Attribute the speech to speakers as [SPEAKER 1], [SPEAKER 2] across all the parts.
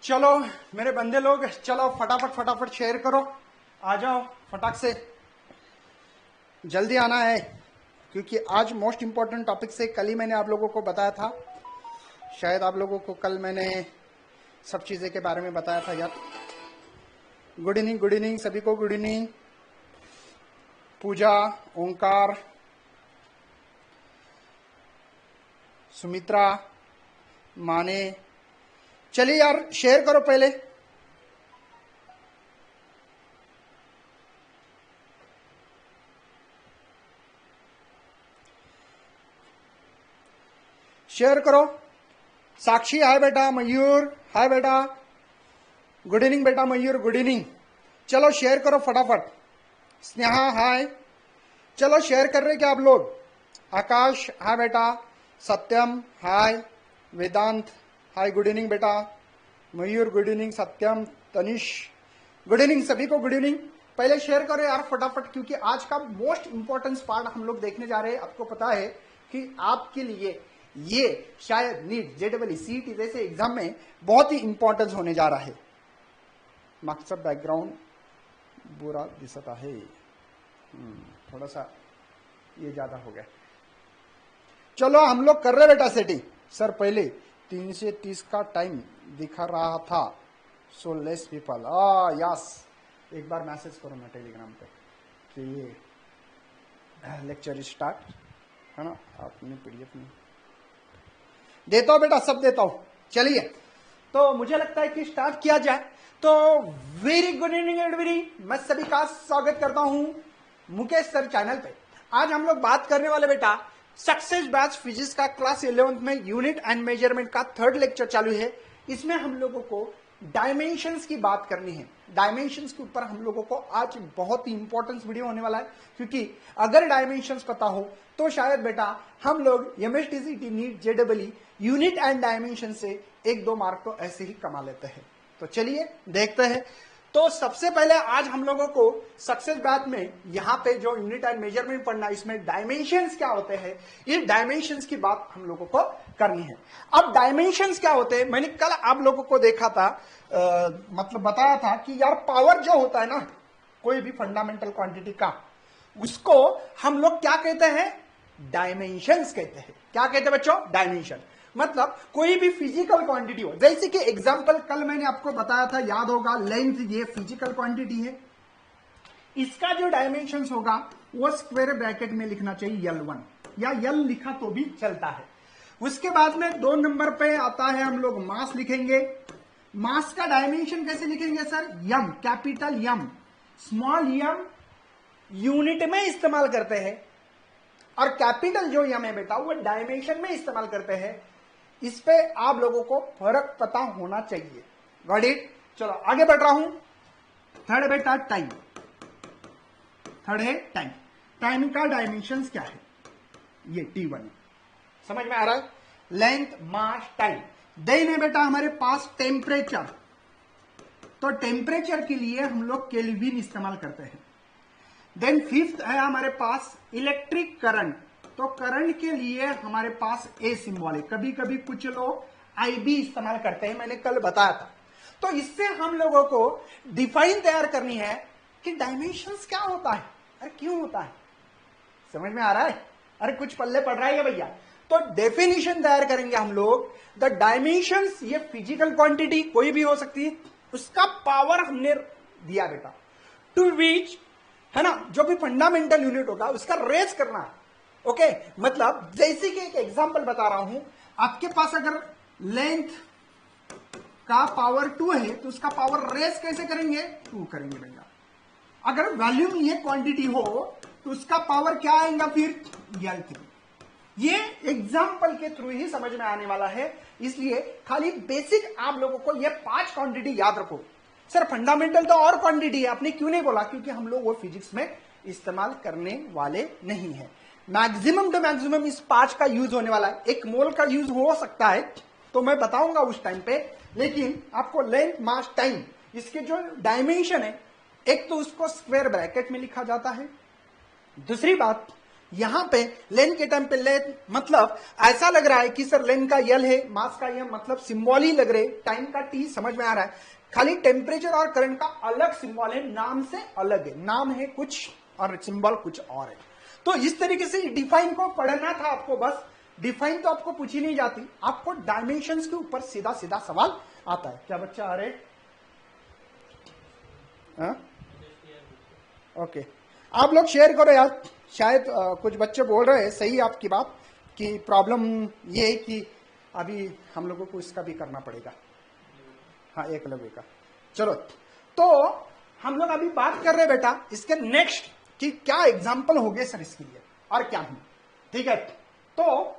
[SPEAKER 1] चलो मेरे बंदे लोग, चलो फटाफट फटाफट शेयर करो, आ जाओ फटाक से, जल्दी आना है क्योंकि आज मोस्ट इंपॉर्टेंट टॉपिक से कल ही मैंने आप लोगों को बताया था। शायद आप लोगों को कल मैंने सब चीज़ें के बारे में बताया था यार। गुड इवनिंग सभी को, गुड इवनिंग। पूजा, ओंकार, सुमित्रा, माने, चलिए यार शेयर करो पहले। शेयर करो। साक्षी हाय बेटा, मयूर हाय बेटा, गुड इवनिंग बेटा मयूर, गुड इवनिंग। चलो शेयर करो फटाफट। स्नेहा हाय, चलो शेयर कर रहे क्या आप लोग? आकाश हाय बेटा, सत्यम हाय, वेदांत हाय, गुड इवनिंग बेटा, मयूर गुड इवनिंग, सत्यम, तनिष गुड इवनिंग, सभी को गुड इवनिंग। पहले शेयर करो यार फटाफट क्योंकि आज का मोस्ट इंपॉर्टेंट पार्ट हम लोग देखने जा रहे हैं। आपको पता है कि आपके लिए ये शायद नीट, जेडबल, सीईटी जैसे एग्जाम में बहुत ही इंपॉर्टेंस होने जा रहा है। मागचा बॅकग्राऊंड बुरा दिसत आहे, थोड़ा सा ये ज्यादा हो गया। चलो हम लोग कर रहे बेटा सेटिंग। सर पहले 3 से 30 का टाइम दिखा रहा था, सो लेस पीपल। यस, एक बार मैसेज करो ना टेलीग्राम पे कि ये लेक्चर स्टार्ट है ना। आपने पीडीएफ में देता हूं बेटा, सब देता हूं। चलिए तो मुझे लगता है कि स्टार्ट किया जाए। तो वेरी गुड इवनिंग एवरीबॉडी, मैं सभी का स्वागत करता हूं मुकेश सर चैनल पे। आज हम लोग बात करने वाले बेटा सक्सेस बैच फिजिक्स का क्लास 11th में यूनिट एंड मेजरमेंट का 3rd लेक्चर चालू है। इसमें हम लोगों को डायमेंशंस की बात करनी है। डायमेंशंस के ऊपर हम लोगों को आज बहुत ही इंपॉर्टेंस वीडियो होने वाला है क्योंकि अगर डायमेंशंस पता हो तो शायद बेटा हम लोग एमएसटीसीटी, नीट, जेडबल यूनिट एंड डायमेंशन से 1-2 मार्क तो ऐसे ही कमा लेते हैं। तो चलिए देखते हैं। तो सबसे पहले आज हम लोगों को सक्सेस बैच में यहाँ पे जो यूनिट एंड मेजरमेंट पढ़ना है, इसमें डायमेंशंस क्या होते हैं, ये डायमेंशंस की बात हम लोगों को करनी है। अब डायमेंशंस क्या होते हैं, मैंने कल आप लोगों को देखा था, मतलब बताया था कि यार पावर जो होता है ना कोई भी फंडामेंटल क्वांटिटी का, उसको हम लोग क्या कहते हैं? डायमेंशंस कहते हैं। क्या कहते हैं बच्चों? डायमेंशन। मतलब कोई भी फिजिकल क्वांटिटी हो, जैसे कि एग्जांपल कल मैंने आपको बताया था, याद होगा, लेंथ ये फिजिकल क्वांटिटी है, इसका जो डायमेंशंस होगा वो स्क्वायर ब्रैकेट में लिखना चाहिए L1 या L लिखा तो भी चलता है। उसके बाद में 2 नंबर पे आता है हम लोग मास लिखेंगे। मास का डायमेंशन कैसे लिखेंगे sir? M, capital M, small m unit में इस्तेमाल करते हैं और कैपिटल जो M है बेटा वो डायमेंशन में इस्तेमाल करते हैं। इस पे आप लोगों को फर्क पता होना चाहिए। Got it? चलो आगे बढ़ रहा हूं। 3rd बेटा टाइम। 3rd है टाइम। टाइम का डायमेंशंस क्या है? ये T1 समझ में आ रहा है? लेंथ, मास, टाइम। देन है बेटा हमारे पास टेम्परेचर। तो टेम्परेचर के लिए हम लोग केल्विन इस्तेमाल करते हैं। देन 5th है हमारे पास इलेक्ट्रिक करंट। तो करंट के लिए हमारे पास ए सिंबल है। कभी कभी कुछ लोग आईबी इस्तेमाल करते हैं, मैंने कल बताया था। तो इससे हम लोगों को डिफाइन तैयार करनी है कि डायमेंशंस क्या होता है, अरे क्यों होता है। समझ में आ रहा है? अरे कुछ पल्ले पड़ रहा है भैया। तो डेफिनेशन तैयार करेंगे हम लोग। द डायमेंशंस, ये फिजिकल क्वांटिटी कोई भी हो सकती है, उसका पावर हमने दिया बेटा, टू विच है ना, जो भी फंडामेंटल यूनिट होगा उसका रेज करना है। ओके, मतलब जैसे कि एक एग्जांपल बता रहा हूं, आपके पास अगर लेंथ का पावर 2 है तो उसका पावर रेज कैसे करेंगे? 2 करेंगे भैया। अगर वॉल्यूम ये क्वांटिटी हो तो उसका पावर क्या आएगा फिर? L3। ये एग्जांपल के थ्रू ही समझ में आने वाला है, इसलिए खाली बेसिक आप लोगों को ये 5 क्वांटिटी याद रखो। सर फंडामेंटल तो और क्वांटिटी है, आपने क्यों नहीं बोला? क्योंकि हम लोग वो फिजिक्स में इस्तेमाल करने वाले नहीं है। मैक्सिमम टू मैक्सिमम इस 5 का यूज होने वाला है। 1 मोल का यूज हो सकता है तो मैं बताऊंगा उस टाइम पे, लेकिन आपको लेंथ, मास, टाइम, इसके जो डायमेंशन है, एक तो उसको स्क्वायर ब्रैकेट में लिखा जाता है, दूसरी बात यहां पे लेन के टाइम पे लेन मतलब ऐसा लग रहा है कि सर लेन का यल है, मास का यम, मतलब सिंबल ही लग रहे, टाइम का टी समझ में आ रहा है, खाली टेम्परेचर और करंट का अलग सिंबल है, नाम से अलग है, नाम है कुछ और सिंबल कुछ और है। तो इस तरीके से डिफाइन को पढ़ना था आपको, बस डिफाइन तो आपको पूछी नहीं जाती, आपको डायमेंशंस के ऊपर सीधा सीधा सवाल आता है। क्या बच्चा आ रहे? ओके, आप लोग शेयर करो यार, शायद कुछ बच्चे बोल रहे हैं, सही आपकी बात, कि प्रॉब्लम ये है कि अभी हम लोगों को इसका भी करना पड़ेगा, हाँ एकलव्य का। चलो, तो हम लोग अभी बात कर रहे हैं बेटा इसके नेक्स्ट कि क्या एग्जाम्पल हो गए सर इसके लिए और क्या नहीं, ठीक है। तो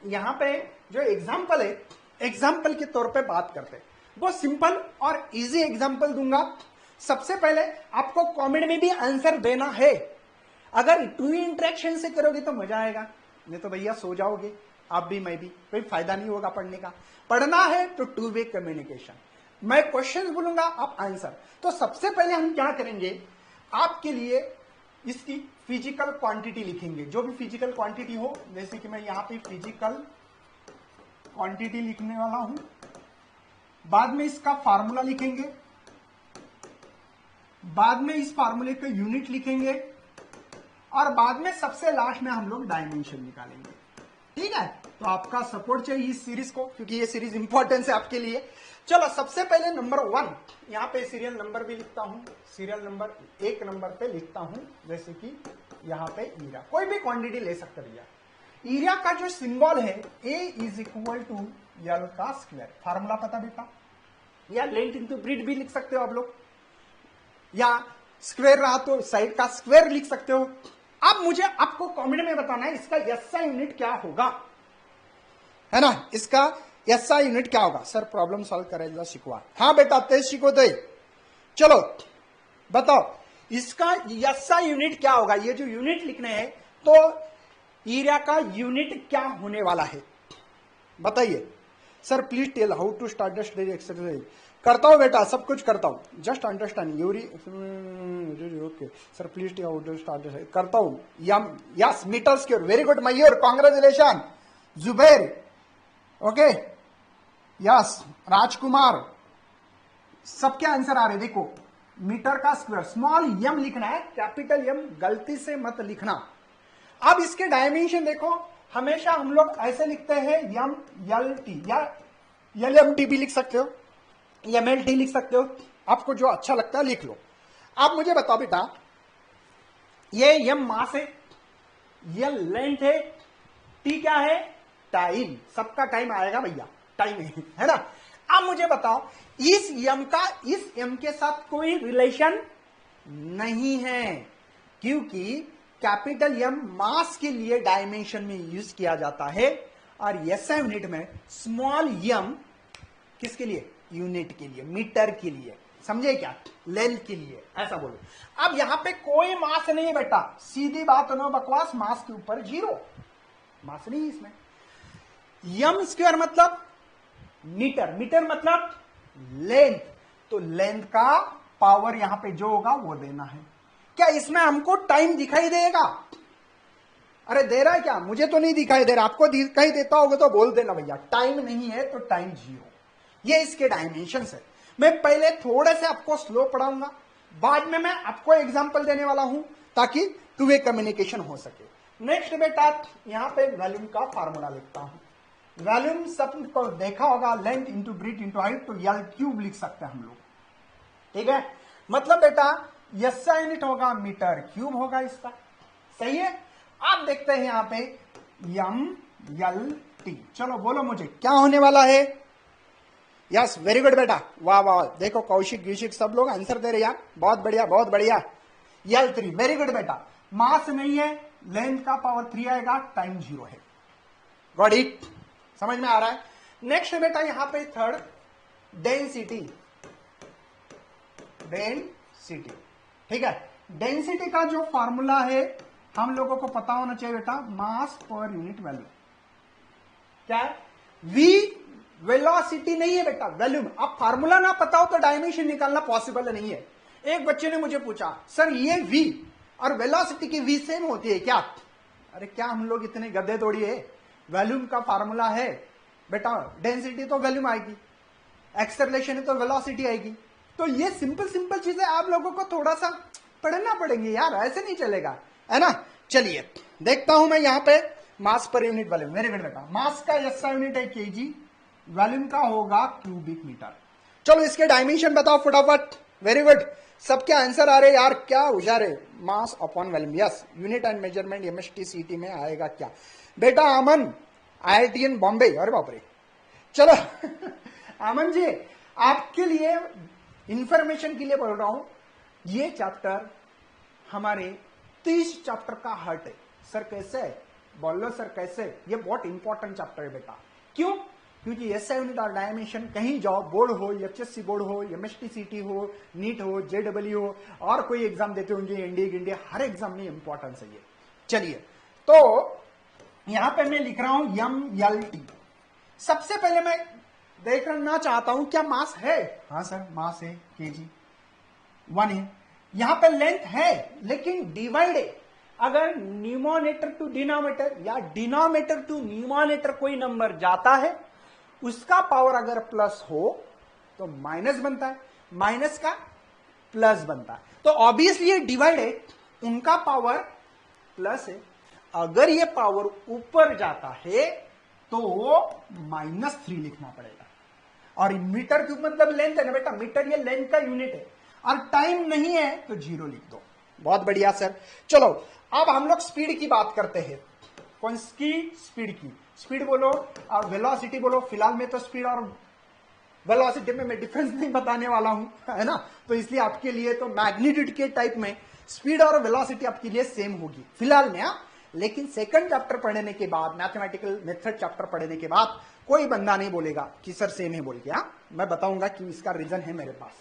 [SPEAKER 1] यहां पे जो एग्जाम्पल है, एग्जाम्पल के तौर पे बात करते हैं, वो सिंपल और इजी एग्जाम्पल दूंगा। सबसे पहले आपको कमेंट में भी आंसर देना है, अगर टू इंटरेक्शन से करोगे तो मजा आएगा, नहीं तो भैया सो जाओगे आप भी मैं भी, कोई फायदा नहीं होगा पढ़ने का। पढ़ना है तो टू वे कम्युनिकेशन, मैं क्वेश्चन बोलूंगा आप आंसर। तो सबसे पहले हम क्या करेंगे, आपके लिए इसकी फिजिकल क्वांटिटी लिखेंगे, जो भी फिजिकल क्वांटिटी हो, जैसे कि मैं यहां पे फिजिकल क्वांटिटी लिखने वाला हूं, बाद में इसका फार्मूला लिखेंगे, बाद में इस फार्मूले का यूनिट लिखेंगे, और बाद में सबसे लास्ट में हम लोग डायमेंशन निकालेंगे, ठीक है। तो आपका सपोर्ट चाहिए इस सीरीज को, क्योंकि ये सीरीज इंपॉर्टेंस है आपके लिए। चलो, सबसे पहले नंबर 1, यहां पे सीरियल नंबर भी लिखता हूं, सीरियल नंबर 1 नंबर पे लिखता हूं, जैसे कि यहां पे ईरा, कोई भी क्वांटिटी ले सकते भैया। ईरा का जो सिंबल है A इज इक्वल टू यल का स्क्वायर, फार्मूला पता बेटा, या लेंथ इंटू ब्रीथ भी लिख सकते हो आप लोग, या स्क्वायर रहा तो साइड का स्क्वायर लिख सकते हो। अब मुझे आपको कमेंट में बताना है इसका एसआई यूनिट क्या होगा, है ना, इसका एसआई यूनिट क्या होगा। सर प्रॉब्लम सॉल्व करेगा शिकवा, हाँ बेटा तेज शिको दे। चलो बताओ इसका एसआई यूनिट क्या होगा, ये जो यूनिट लिखने हैं, तो ईरा का यूनिट क्या होने वाला है बताइए। Sir please tell how to start the study exercise. करता हूं बेटा, सब कुछ करता हूं, जस्ट अंडरस्टैंड यूरी। Okay sir please tell how to start the, करता हूं। Yes metre square, very good Mayur, congratulation. Zubair, okay yes, Rajkumar, सबके आंसर आ रहे। देखो मीटर का स्क्वायर, स्मॉल एम लिखना है, कैपिटल एम गलती से मत लिखना। अब इसके डायमेंशन देखो, हमेशा हम लोग ऐसे लिखते हैं एम एल टी, या एल एम टी भी लिख सकते हो, एम एल टी लिख सकते हो, आपको जो अच्छा लगता है लिख लो। आप मुझे बताओ बेटा, ये एम मास है, ये लेंथ है, टी क्या है, टाइम, सबका टाइम आएगा भैया, टाइम है ना। अब मुझे बताओ इस एम का इस एम के साथ कोई रिलेशन नहीं है, क्योंकि कैपिटल एम मास के लिए डायमेंशन में यूज किया जाता है, और एसआई यूनिट में स्मॉल एम किसके लिए, यूनिट के लिए, मीटर के लिए, समझे क्या, लेंथ के लिए, ऐसा बोलो। अब यहां पे कोई मास नहीं है बेटा, सीधी बात, नो बकवास, मास के ऊपर 0, मास नहीं है इसमें। एम स्क्वायर मतलब मीटर, मीटर मतलब लेंथ, तो लेंथ का पावर यहां पे जो होगा वो देना है। क्या इसमें हमको टाइम दिखाई देगा, अरे दे रहा है क्या, मुझे तो नहीं दिखाई दे रहा, आपको दिखाई देता होगा तो बोल देना भैया, टाइम नहीं है तो टाइम 0। ये इसके डायमेंशन है। मैं पहले थोड़े से आपको स्लो पढ़ाऊंगा, बाद में मैं आपको एग्जांपल देने वाला हूं, ताकि टू वे कम्युनिकेशन हो सके। नेक्स्ट बेटा यहां पे वॉल्यूम का फार्मूला लिखता हूं। वॉल्यूम सब को देखा होगा, length into breadth into height, तो यल क्यूब लिख सकते हैं हम लोग, ठीक है। मतलब बेटा एसआई यूनिट होगा मीटर क्यूब होगा इसका, सही है। आप देखते हैं यहां पे एम एल टी, चलो बोलो मुझे क्या होने वाला है। यस वेरी गुड बेटा, वाह वाह, देखो कौशिक गीशिक सब लोग आंसर दे रहे यार, बहुत बढ़िया बहुत बढ़िया। L3 वेरी गुड बेटा, मास नहीं है, लेंथ का पावर 3 आएगा, टाइम 0 है, गॉट इट, समझ में आ रहा है। नेक्स्ट बेटा यहां पे थर्ड डेंसिटी, डेंसिटी, ठीक है। डेंसिटी का जो फॉर्मूला है हम लोगों को पता होना चाहिए बेटा, मास पर यूनिट वैल्यू, क्या है, वी वेलोसिटी नहीं है बेटा, वॉल्यूम। अब फार्मूला ना पता हो तो डायमेंशन निकालना पॉसिबल नहीं है। एक बच्चे ने मुझे पूछा सर ये v और वेलोसिटी की v सेम होती है क्या, अरे क्या हम लोग इतने गधे थोड़ी है, वॉल्यूम का फार्मूला है बेटा, डेंसिटी तो वॉल्यूम आएगी, एक्सेलरेशन है तो वेलोसिटी आएगी। तो ये सिंपल सिंपल चीजें आप लोगों को थोड़ा सा पढ़ना पड़ेंगे यार, ऐसे नहीं चलेगा, है ना। चलिए देखता हूं मैं यहाँ पे मास per unit volume. Very good बेटा, मास का एसआई यूनिट है केजी, वॉल्यूम का होगा क्यूबिक मीटर। चलो इसके डायमेंशन बताओ फटाफट। वेरी गुड, सबके आंसर आ रहे यार, क्या होशियार है। Mass upon volume, yes, unit and measurement MST सीटी में आएगा क्या बेटा। अमन आईआईटीएन बॉम्बे, अरे बाप रे। चलो अमन जी आपके लिए इंफॉर्मेशन के लिए बोल रहा हूं, ये चैप्टर हमारे 30 चैप्टर का हर्ट है। सर कैसे, बोल लो सर कैसे, ये बहुत इंपॉर्टेंट चैप्टर है बेटा। क्यों? क्योंकि एसआई यूनिट और डायमेंशन कहीं जाओ, बोर्ड हो, एचएससी बोर्ड हो, एमएसटी सीटी हो, नीट हो, जेडब्ल्यू हो, और कोई एग्जाम देते होंगे, इंडिया, हर एग्जाम में इंपॉर्टेंस है ये। चलिए तो यहां पे मैं लिख रहा हूं MLT। सबसे पहले मैं देखना चाहता हूं क्या मास है। हाँ सर मास है, केजी 1 है। यहां पे लेंथ है लेकिन डिवाइड है। अगर न्यूमरेटर टू डिनोमिनेटर या डिनोमिनेटर टू न्यूमरेटर कोई नंबर जाता है, उसका पावर अगर प्लस हो तो माइनस बनता है, माइनस का प्लस बनता है। तो ऑब्वियसली ये डिवाइड है, उनका पावर प्लस है। अगर ये पावर ऊपर जाता है तो -3 लिखना पड़ेगा। और मीटर क्यूब मतलब लेंथ है ना बेटा, मीटर ये लेंथ का यूनिट है, और टाइम नहीं है तो 0 लिख दो। बहुत बढ़िया सर। चलो अब हम लोग स्पीड की बात करते हैं। कौन सी स्पीड की? स्पीड बोलो और वेलोसिटी बोलो। फिलहाल में तो स्पीड और वेलोसिटी में मैं डिफरेंस नहीं बताने वाला हूं, है ना, तो इसलिए आपके लिए तो मैग्नीट्यूड के टाइप में स्पीड और वेलोसिटी आपके लिए सेम होगी फिलहाल में। लेकिन सेकंड चैप्टर पढ़ने के बाद, मैथमेटिकल मेथड चैप्टर पढ़ने के बाद कोई बंदा नहीं बोलेगा कि सर सेम है बोल के। मैं बताऊंगा कि इसका रीजन है मेरे पास।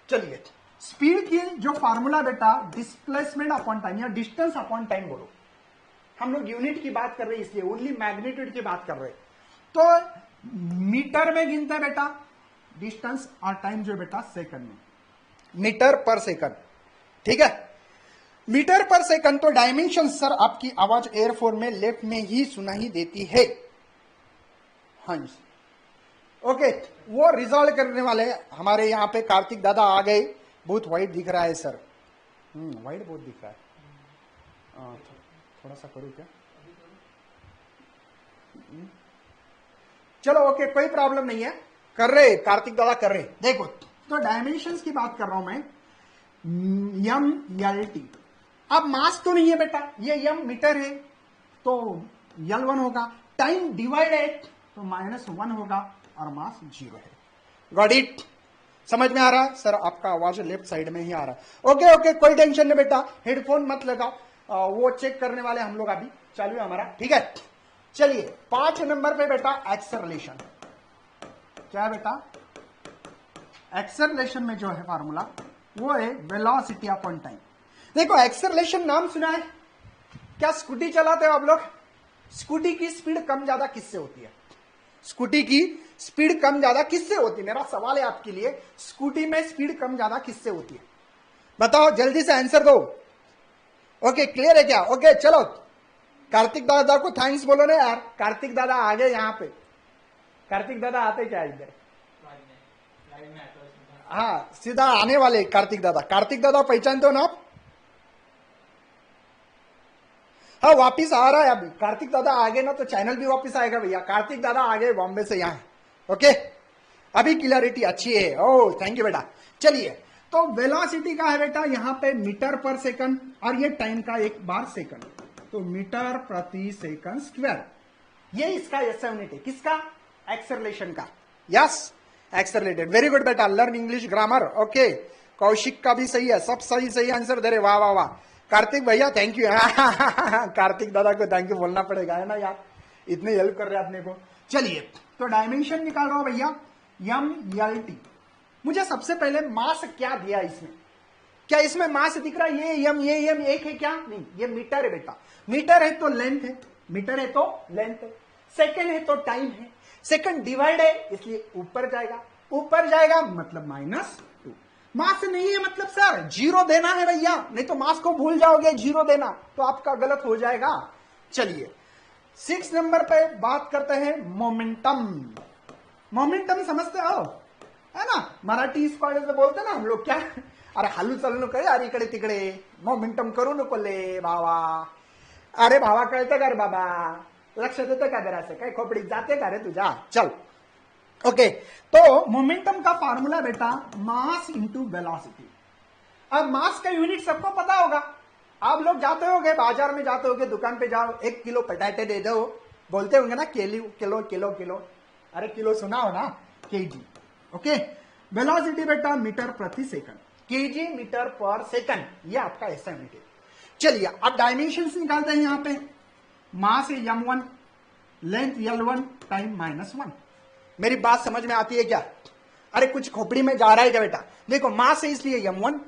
[SPEAKER 1] चलिए स्पीड की जो फार्मूला बेटा, डिस्प्लेसमेंट अपॉन टाइम या डिस्टेंस अपॉन टाइम बोलो। हम लोग यूनिट की बात कर रहे हैं इसलिए ओनली मैग्नीट्यूड की बात कर रहे हैं। तो मीटर में गिनते हैं बेटा डिस्टेंस, और टाइम जो बेटा सेकंड में, मीटर पर सेकंड। ठीक है, मीटर पर सेकंड। तो डायमेंशन सर आपकी आवाज एयरफोन में लेफ्ट में ही सुनाई देती है। हाँ जी ओके, वो रिजॉल्व करने वाले हमारे यहाँ पे कार्तिक दादा आ गए। बहुत व्हाइट दिख रहा है सर, व्हाइट बहुत दिख रहा है। थोड़ा सा करूँ क्या? चलो ओके, कोई प्रॉब्लम नहीं है, कर रहे कार्तिक दादा कर रहे। देखो तो डायमेंशंस की बात कर रहा हूं मैं, MLT। अब मास तो नहीं है बेटा, ये M मीटर है तो L1 होगा, टाइम डिवाइड है तो -1 होगा, और मास 0 है। Got it? समझ में आ रहा है सर? आपका आवाज लेफ्ट साइड में ही आ रहा है। ओके ओके, कोई टेंशन नहीं बेटा, हेडफोन मत लगाओ, वो चेक करने वाले हम लोग अभी चालू है हमारा। ठीक है, चलिए 5 नंबर पे बेटा एक्सेलरेशन। क्या है बेटा? एक्सेलरेशन में जो है फार्मूला वो है वेलोसिटी अपॉन टाइम। देखो एक्सेलरेशन नाम सुना है क्या? स्कूटी चलाते हो आप लोग, स्कूटी की स्पीड कम ज्यादा किससे होती है? स्कूटी की स्पीड कम ज्यादा किससे होती है? मेरा सवाल है आपके लिए, स्कूटी में स्पीड कम ज्यादा किससे होती है? बताओ जल्दी से आंसर दो। ओके क्लियर है क्या? ओके चलो, कार्तिक दादा को थैंक्स बोलो ना यार, कार्तिक दादा आ गए यहाँ पे। कार्तिक दादा आते क्या इधर? हाँ सीधा आने वाले कार्तिक दादा। कार्तिक दादा पहचानते हो ना आप? हाँ वापिस आ रहा है अभी। कार्तिक दादा आ गए ना तो चैनल भी वापिस आएगा भैया। कार्तिक दादा आ गए बॉम्बे से यहाँ। ओके अभी क्लियरिटी अच्छी है। ओह थैंक यू बेटा। चलिए तो वेलोसिटी का है बेटा यहाँ पे मीटर पर सेकंड, और ये टाइम का एक बार सेकंड, तो मीटर प्रति सेकंड स्क्वायर। ये इसका एसआई यूनिट है। किसका? एक्सेलरेशन का। Yes accelerated. वेरी गुड बेटा, learn English grammar. Okay Kaushik का भी सही है, सब सही सही आंसर दे रहे। वाह वाह वाह। कार्तिक भैया थैंक यू। कार्तिक दादा को थैंक यू बोलना पड़ेगा, है ना यार, इतने हेल्प कर रहे हैं अपने को। चलिए तो डायमेंशन निकाल रहा हूं भैया, MLT। मुझे सबसे पहले मास क्या दिया इसमें? क्या इसमें मास दिख रहा है? ये M एक है क्या? नहीं, ये मीटर है बेटा। मीटर है तो लेंथ है, मीटर है तो लेंथ है। सेकंड है तो टाइम है, सेकंड डिवाइड है इसलिए ऊपर जाएगा, ऊपर जाएगा मतलब -2। मास नहीं है मतलब सर 0 देना है भैया, नहीं तो मास को भूल जाओगे 0 देना तो आपका गलत हो जाएगा। चलिए 6 नंबर पे बात करते हैं मोमेंटम। मोमेंटम समझते हो, है ना? मराठी कॉलेज में बोलते ना हम लोग क्या, अरे हालू चालू नको अरे इकडे तिकडे, मोमेंटम करू नको ले भावा. अरे भावा कळतं का रे बाबा, लक्ष देतं का जरा से, काय खोपडी जाते का रे तुझ्या? चल ओके. तो मोमेंटम का फार्मूला बेटा मास इंटू वेलोसिटी. अब मास का यूनिट सबको पता होगा. आप लोग जाते होगे बाजार में, जाते होगे दुकान पे, जाओ 1 किलो पटाटे दे दो, बोलते होंगे ना किलो किलो किलो किलो. अरे किलो सुना हो ना, केजी. ओके. वेलोसिटी बेटा मीटर प्रति second, KG metre per second, ये आपका ऐसा यूनिट है. चलिए अब डायमेंशंस निकालते हैं. यहां पे मास है m1, लेंथ L1, टाइम -1. मेरी बात समझ में आती है क्या? अरे कुछ खोपड़ी में जा रहा है क्या बेटा? देखो मास है इसलिए m1,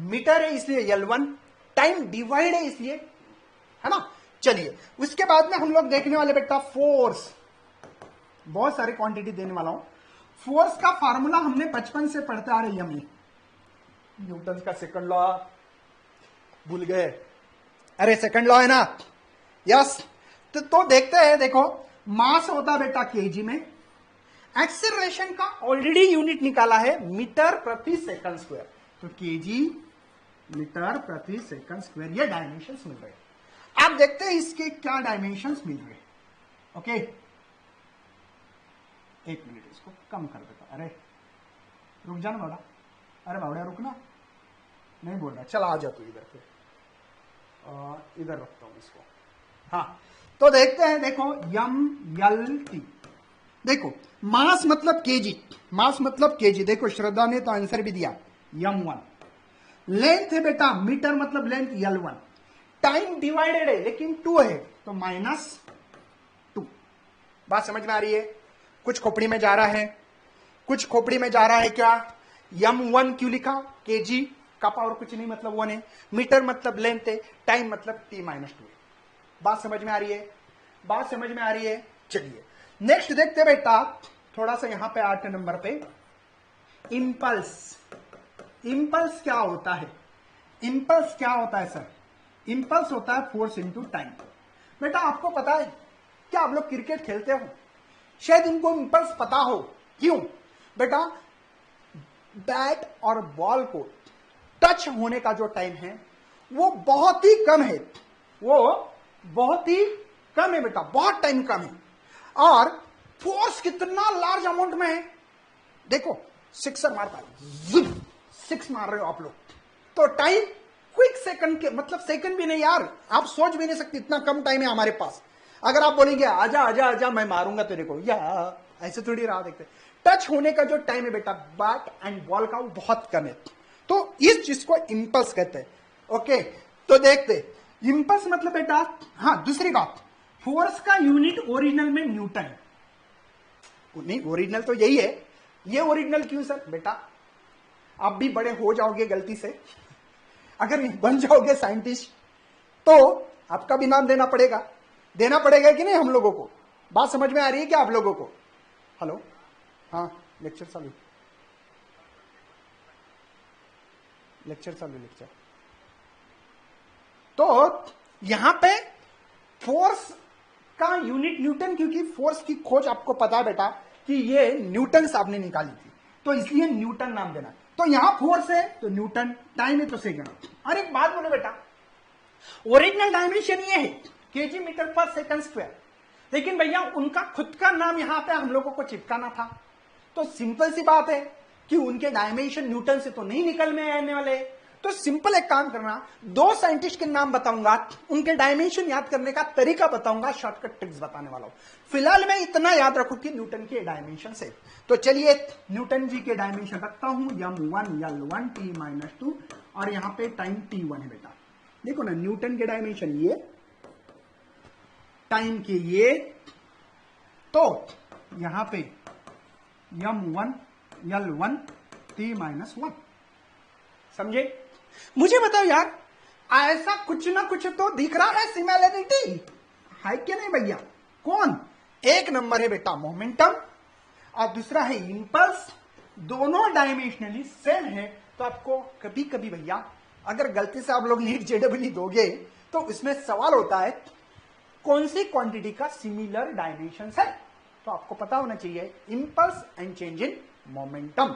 [SPEAKER 1] मीटर है इसलिए L1, टाइम डिवाइड है इसलिए, है ना? चलिए उसके बाद में हम लोग देखने वाले बेटा फोर्स. बहुत सारी क्वांटिटी देने वाला हूं. फोर्स का फार्मूला हमने बचपन से पढ़ते आ रहे हैं, न्यूटन का सेकंड लॉ भूल गए? अरे सेकंड लॉ है ना, यस. तो देखते हैं. देखो मास होता बेटा केजी में, एक्सेलरेशन का ऑलरेडी यूनिट निकाला है मीटर प्रति सेकंड स्क्वायर, तो केजी मीटर प्रति सेकंड स्क्वायर. ये डायमेंशंस मिल रहे हैं. आप देखते हैं इसके क्या डायमेंशंस मिल रहे हैं. ओके एक मिनट इसको कम कर देता. अरे रुक जा ना बाबा, अरे बावड़िया रुकना नहीं बोल रहा. चल आ जा तू इधर पे, इधर रखता हूं इसको. हाँ तो देखते हैं. देखो M-L-T. देखो मास मतलब केजी, मास मतलब केजी. देखो श्रद्धा ने तो आंसर भी दिया M1. लेंथ है बेटा मीटर मतलब लेंथ L1. टाइम डिवाइडेड है लेकिन 2 है तो -2. बात समझ में आ रही है? कुछ खोपड़ी में जा रहा है, कुछ खोपड़ी में जा रहा है क्या? M1 क्यों लिखा? केजी का पावर कुछ नहीं मतलब 1 है, मीटर मतलब लेंथ है, टाइम मतलब T-2 है. बात समझ में आ रही है? बात समझ में आ रही है? चलिए नेक्स्ट देखते बेटा, थोड़ा सा यहां पे 8 नंबर पे इंपल्स. इंपल्स क्या होता है? इंपल्स क्या होता है सर? इंपल्स होता है फोर्स इंटू टाइम. बेटा आपको पता है क्या, आप लोग क्रिकेट खेलते हो, शायद इनको इंपल्स पता हो. क्यों बेटा? बैट और बॉल को टच होने का जो टाइम है वो बहुत ही कम है, वो बहुत ही कम है बेटा, बहुत टाइम कम है. और फोर्स कितना लार्ज अमाउंट में है. देखो सिक्सर मारता है, 6 मार रहे हो आप लोग, तो टाइम क्विक सेकंड के, मतलब सेकंड भी नहीं यार, आप सोच भी नहीं सकते इतना कम टाइम है हमारे पास. अगर आप बोलेंगे आजा आजा आजा मैं मारूंगा तेरे को, या ऐसे थोड़ी राह देखते. टच होने का जो टाइम है बेटा बैट एंड बॉल का वो बहुत कम है, तो इस चीज को इंपल्स कहते हैं. ओके तो देखते इंपल्स मतलब बेटा. हाँ दूसरी बात, फोर्स का यूनिट ओरिजिनल में न्यूटन है. नहीं ओरिजिनल तो यही है. ये ओरिजिनल क्यों सर? बेटा आप भी बड़े हो जाओगे गलती से, अगर बन जाओगे साइंटिस्ट, तो आपका भी नाम देना पड़ेगा. देना पड़ेगा कि नहीं हम लोगों को? बात समझ में आ रही है क्या आप लोगों को? हेलो हाँ लेक्चर चालू, लेक्चर चालू, लेक्चर. तो यहां पे फोर्स का यूनिट न्यूटन, क्योंकि फोर्स की खोज आपको पता है बेटा कि ये न्यूटन साहब ने निकाली थी, तो इसलिए न्यूटन नाम देना. तो यहां फोर्स है तो न्यूटन, टाइम है तो सेकंड. और एक बात बोलो बेटा, ओरिजिनल डायमेंशन ये है KG metre per second square, लेकिन भैया उनका खुद का नाम यहां पे हम लोगों को चिपकाना था. तो सिंपल सी बात है कि उनके डायमेंशन न्यूटन से तो नहीं निकल में आने वाले. तो सिंपल एक काम करना, 2 साइंटिस्ट के नाम बताऊंगा, उनके डायमेंशन याद करने का तरीका बताऊंगा, शॉर्टकट ट्रिक्स बताने वाला हूं. फिलहाल मैं इतना याद रखूं कि न्यूटन के डायमेंशन से. तो चलिए न्यूटन जी के डायमेंशन रखता हूं, M1 L1 T-2 और यहां पे टाइम T1 है बेटा. देखो ना न्यूटन के डायमेंशन ये, टाइम के ये, तो यहां पे M1 L1 T-1. समझे? मुझे बताओ यार, ऐसा कुछ ना कुछ तो दिख रहा है सिमिलरिटी है कि नहीं भैया? कौन? एक नंबर है बेटा मोमेंटम और दूसरा है इंपल्स. दोनों डायमेंशनली सेम है. तो आपको कभी कभी भैया अगर गलती से आप लोग नीट JEE दोगे तो इसमें सवाल होता है कौन सी क्वांटिटी का सिमिलर डायमेंशन है, तो आपको पता होना चाहिए impulse and change in momentum.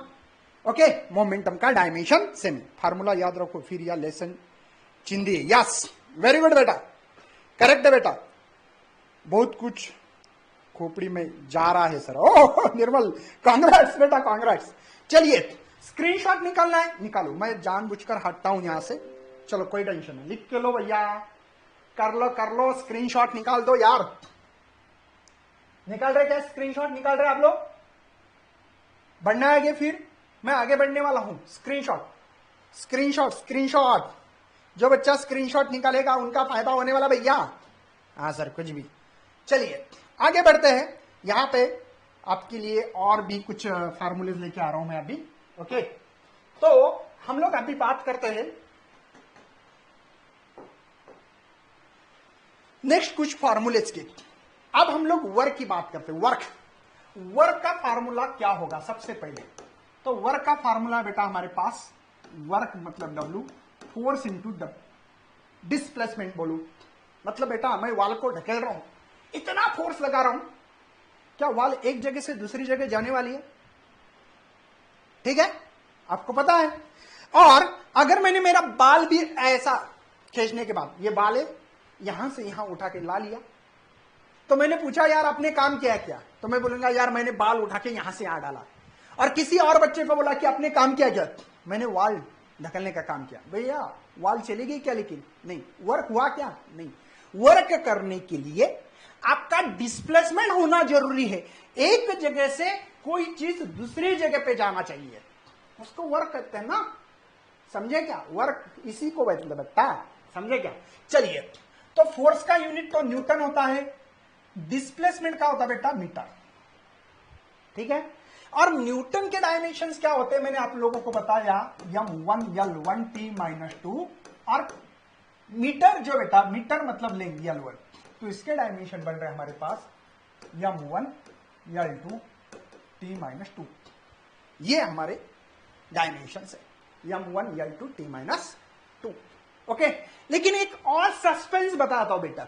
[SPEAKER 1] Okay, momentum का डायमेंशन सेम। फार्मूला याद रखो फिर या लेसन चिंदी। यस, वेरी गुड बेटा, करेक्ट है बेटा। बहुत कुछ खोपड़ी में जा रहा है सर। ओह निर्मल, कांग्रेट्स बेटा, कांग्रेट्स। चलिए स्क्रीनशॉट निकालना है, निकालो। मैं जानबूझकर हटता हूं यहां से। चलो कोई टेंशन नहीं, लिख के लो भैया, कर लो स्क्रीनशॉट निकाल दो यार। निकाल रहे क्या स्क्रीनशॉट? निकाल रहे आप लोग? बढ़ना है आगे, फिर मैं आगे बढ़ने वाला हूं। Screenshot screenshot screenshot. जो बच्चा स्क्रीनशॉट निकालेगा उनका फायदा होने वाला भैया। हाँ सर, कुछ भी। चलिए आगे बढ़ते हैं। यहां पे आपके लिए और भी कुछ फार्मूले लेके आ रहा हूं मैं अभी। ओके, तो हम लोग अभी बात करते हैं नेक्स्ट कुछ फार्मूलेज की। अब हम लोग वर्क की बात करते हैं। वर्क का फार्मूला क्या होगा सबसे पहले? तो वर्क का फार्मूला बेटा हमारे पास, वर्क मतलब डब्ल्यू, फोर्स इंटू डिस्प्लेसमेंट बोलू। मतलब बेटा मैं वाल को ढकेल रहा हूं, इतना फोर्स लगा रहा हूं, क्या वाल एक जगह से दूसरी जगह जाने वाली है? ठीक है, आपको पता है। और अगर मैंने मेरा बाल भी ऐसा खींचने के बाद, ये बाल है यहां से यहां उठा के ला लिया, तो मैंने पूछा यार आपने काम किया क्या? तो मैं बोलूंगा यार मैंने बाल उठा के यहां से यहां डाला। और किसी और बच्चे को बोला कि आपने काम किया क्या? मैंने वाल ढकलने का काम किया। भैया वाल चली गई क्या? लेकिन नहीं। वर्क हुआ क्या? नहीं। वर्क करने के लिए आपका डिस्प्लेसमेंट होना जरूरी है। एक जगह से कोई चीज दूसरी जगह पे जाना चाहिए, उसको वर्क कहते हैं ना। समझे क्या? वर्क इसी को लगता है, समझे क्या? चलिए, तो फोर्स का यूनिट तो न्यूटन होता है, डिस्प्लेसमेंट का होता है बेटा मीटर। ठीक है, और न्यूटन के डायमेंशंस क्या होते हैं मैंने आप लोगों को बताया, m1 L1 T-2। और मीटर जो बेटा, मीटर मतलब लेंथ L1, तो इसके डायमेंशन बन रहे हमारे पास m1 L2 T-2। ये हमारे डायमेंशन है, m1 L2 T-2। ओके, लेकिन एक और सस्पेंस बताता हूं बेटा।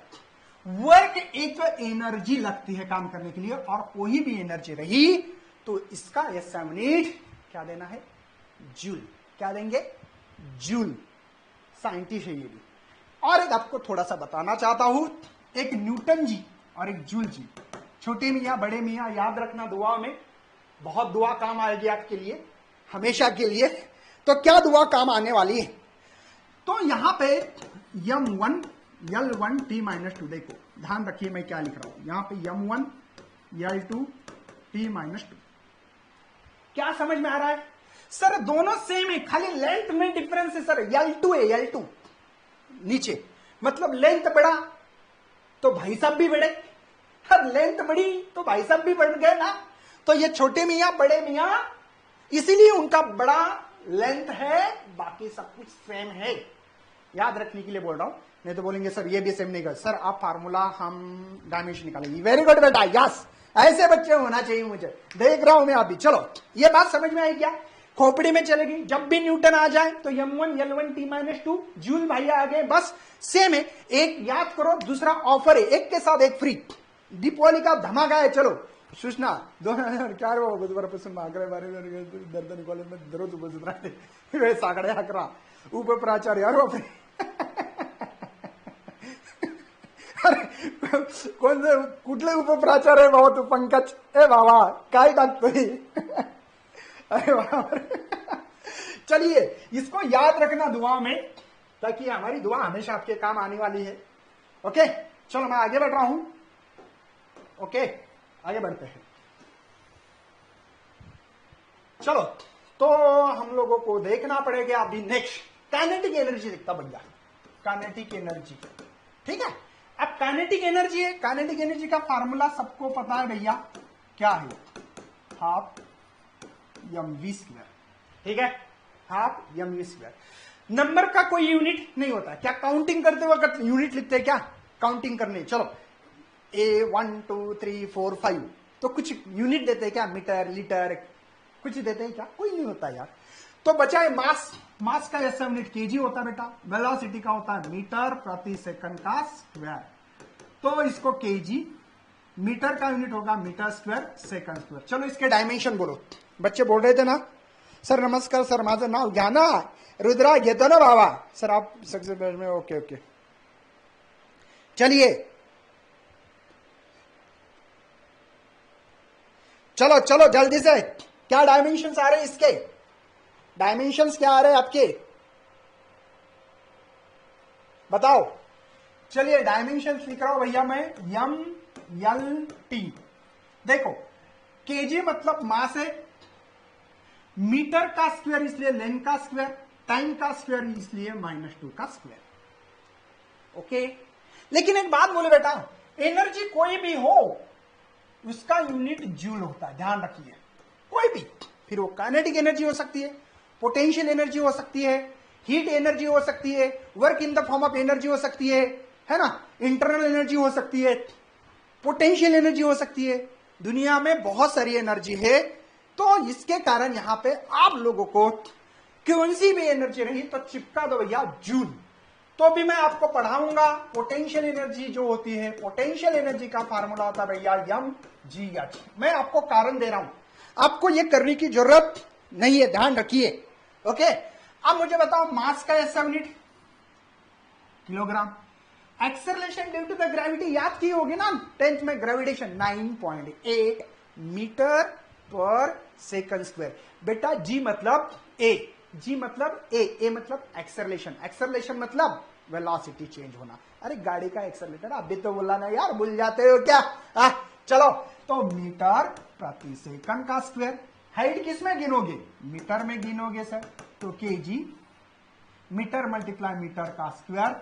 [SPEAKER 1] वर्क एक एनर्जी लगती है काम करने के लिए, और कोई भी एनर्जी रही तो इसका SI यूनिट क्या देना है? जूल। क्या देंगे? जूल। साइंटिस्ट है ये भी। और एक आपको थोड़ा सा बताना चाहता हूं, एक न्यूटन जी और एक जूल जी। छोटे मियाँ बड़े मियाँ याद रखना, दुआ में बहुत दुआ काम आएगी आपके लिए हमेशा के लिए। तो क्या दुआ काम आने वाली है? तो यहां पे m1 L1 T-2, देखो ध्यान रखिए मैं क्या लिख रहा हूं यहां पे, m1 L2 T-2। क्या समझ में आ रहा है? सर दोनों सेम है, खाली लेंथ में डिफरेंस है सर। L2 है, L2 नीचे, मतलब लेंथ बड़ा तो भाई साहब भी बड़े, हर लेंथ बड़ी तो भाई साहब भी बढ़ गए ना। तो ये छोटे मियाँ बड़े मियाँ, इसीलिए उनका बड़ा लेंथ है, बाकी सब कुछ सेम है। याद रखने के लिए बोल रहा हूं, नहीं तो बोलेंगे सर ये भी सेम नहीं कर। सर आप फार्मूला हम डायमेंशन निकालेंगे। वेरी गुड बेटा, यस, ऐसे बच्चे होना चाहिए मुझे, देख रहा हूं मैं अभी। चलो ये बात समझ में आई क्या? खोपड़ी में चलेगी, जब भी न्यूटन आ जाए तो m1 L1 T-2, जूल भैया आ गए, बस सेम है। एक याद करो, दूसरा ऑफर है, एक के साथ एक फ्री। दीपावली का धमाका है। चलो सूचना 2004 बुधवारपासून मागऱ्या बारे दर्दनी कॉलेज मध्ये दररोज उपस्थित राहते वेळ 11:30 उपप्राचार्य। अरे बापरे अरे कोण कुठले उपप्राचार्य बाबा तू? पंकज, ए बाबा काय टाकतोय? अरे बाबा चलिए इसको याद रखना दुआ में, ताकि हमारी दुआ हमेशा आपके काम आने वाली है। ओके चलो मैं आगे बढ़ रहा हूं। ओके आगे बढ़ते हैं। चलो तो हम लोगों को देखना पड़ेगा अभी नेक्स्ट काइनेटिक एनर्जी दिखता भैया, काइनेटिक एनर्जी। ठीक है, अब काइनेटिक एनर्जी है, काइनेटिक एनर्जी का फार्मूला सबको पता है भैया, क्या है? Half mv²। ठीक है, हाफ mv²। नंबर का कोई यूनिट नहीं होता। क्या काउंटिंग करते वक्त यूनिट लिखते हैं क्या? काउंटिंग करने चलो A 1 2 3 4 5, तो कुछ यूनिट देते हैं क्या? मीटर, लीटर, कुछ देते हैं क्या? कोई नहीं होता यार। तो बचा है मास। मास का SI यूनिट केजी होता है बेटा, वेलोसिटी का होता है मीटर प्रति सेकंड का स्क्वायर, तो इसको केजी, मीटर का यूनिट होगा मीटर स्क्वायर सेकंड स्क्वायर। चलो इसके डायमेंशन बोलो। बच्चे बोल रहे थे ना सर नमस्कार सर माझं नाव घ्या ना, रुद्रा घेतो ना बाबा। सर आप सक्सेस बैच में, ओके ओके। चलिए चलो चलो जल्दी से, क्या डायमेंशंस आ रहे हैं इसके? डायमेंशंस क्या आ रहे हैं आपके, बताओ। चलिए डायमेंशंस लिख रहा हूं भैया मैं, MLT। देखो केजी मतलब मास है, मीटर का स्क्वायर इसलिए लेंथ का स्क्वायर, टाइम का स्क्वायर इसलिए -2 का स्क्वायर। ओके, लेकिन एक बात बोले बेटा, एनर्जी कोई भी हो उसका यूनिट जूल होता है, ध्यान रखिए। कोई भी, फिर वो काइनेटिक एनर्जी हो सकती है, पोटेंशियल एनर्जी हो सकती है, हीट एनर्जी हो सकती है, work in the form of energy हो सकती है ना, इंटरनल एनर्जी हो सकती है, पोटेंशियल एनर्जी हो सकती है। दुनिया में बहुत सारी एनर्जी है, तो इसके कारण यहां पे आप लोगों को कौन सी भी एनर्जी रही तो चिपका दो भैया जूल। तो भी मैं आपको पढ़ाऊंगा पोटेंशियल एनर्जी जो होती है, पोटेंशियल एनर्जी का फार्मूला होता है भैया mgh। मैं आपको कारण दे रहा हूं, आपको यह करने की जरूरत नहीं है, ध्यान रखिए। ओके, अब मुझे बताओ मास का SI unit kilogram, acceleration due to the gravity याद की होगी ना 10th में, gravitation 9.8 metre per second square. बेटा G मतलब A, G मतलब A मतलब एक्सेलरेशन, एक्सेलरेशन मतलब वेलोसिटी चेंज होना। अरे गाड़ी का एक्सेलरेटर अभी तो बोला ना यार, भूल जाते हो क्या? चलो, तो मीटर प्रति सेकंड का स्क्वायर। हाइट किस में गिनोगे? मीटर में गिनोगे सर, तो केजी, मीटर मल्टीप्लाई मीटर का स्क्वायर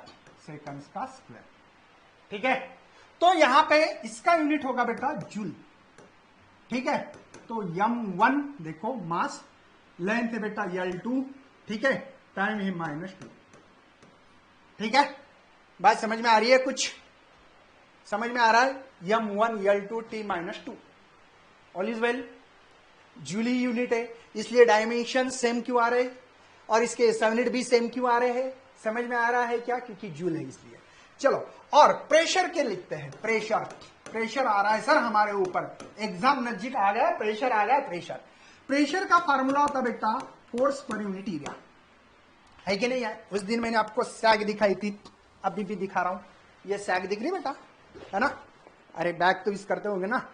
[SPEAKER 1] सेकंड का स्क्वायर। ठीक है, तो यहां पे इसका यूनिट होगा बेटा जूल। ठीक है, तो m1 देखो मास, लेंथ है बेटा L2, ठीक है, टाइम है -2। ठीक है, बात समझ में आ रही है? कुछ समझ में आ रहा है? m1 L2 t -2, all is well. Joule unit है, इसलिए डायमेंशन सेम क्यों आ रहे, और इसके यूनिट भी सेम क्यों आ रहे हैं? समझ में आ रहा है क्या? क्योंकि जूल है इसलिए। चलो, और प्रेशर के लिखते हैं। प्रेशर, प्रेशर आ रहा है सर हमारे ऊपर, एग्जाम नजदीक आ गया, प्रेशर आ गया। प्रेशर, प्रेशर का फार्मूला होता बेटा फोर्स पर यूनिट एरिया, है कि नहीं यार? उस दिन मैंने आपको सैग दिखाई थी, अभी भी दिखा रहा हूं, ये सैग दिख रही बेटा, है ना? अरे बैक तो इस करते होंगे ना